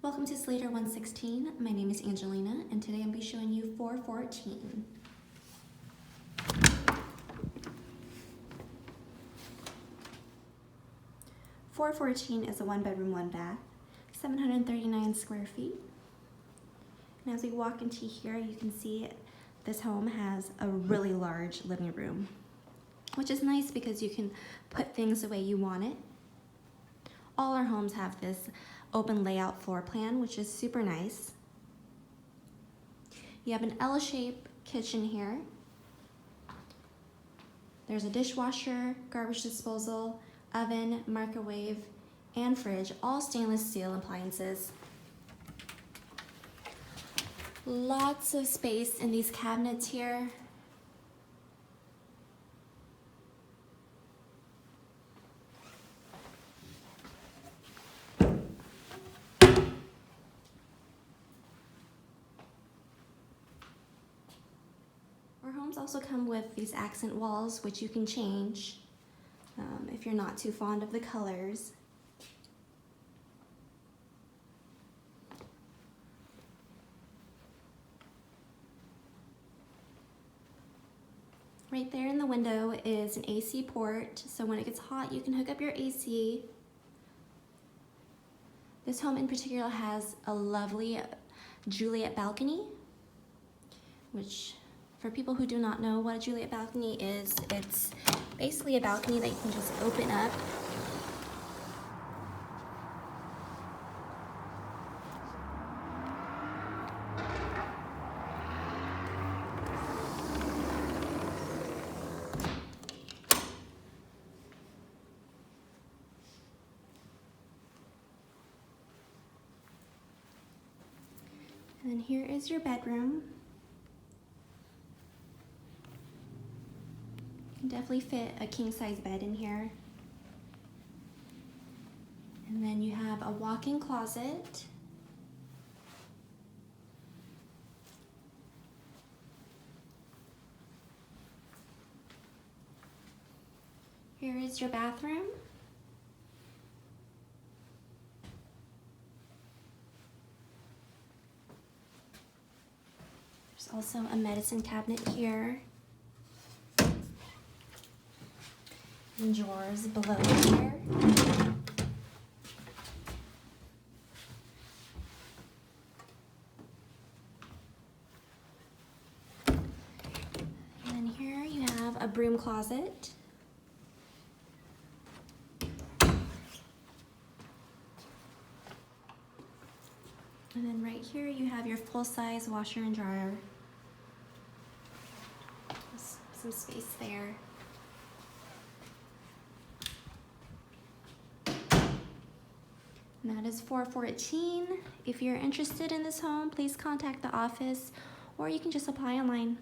Welcome to Slater 116. My name is Angelina, and today I'm going to be showing you 414. .414 is a 1-bedroom, 1-bath, 739 square feet. And as we walk into here, you can see this home has a really large living room, which is nice because you can put things the way you want it. All our homes have this open layout floor plan, which is super nice. You have an L-shaped kitchen here. There's a dishwasher, garbage disposal, oven, microwave, and fridge, all stainless steel appliances. Lots of space in these cabinets here. Our homes also come with these accent walls, which you can change if you're not too fond of the colors. Right there in the window is an AC port, so when it gets hot, you can hook up your AC. This home in particular has a lovely Juliet balcony, which, for people who do not know what a Juliet balcony is, it's basically a balcony that you can just open up. And then here is your bedroom. You can definitely fit a king-size bed in here. And then you have a walk-in closet. Here is your bathroom. There's also a medicine cabinet here. And drawers below here. And then here you have a broom closet. And then right here you have your full-size washer and dryer. There's some space there. And that is 414. If you're interested in this home, please contact the office, or you can just apply online.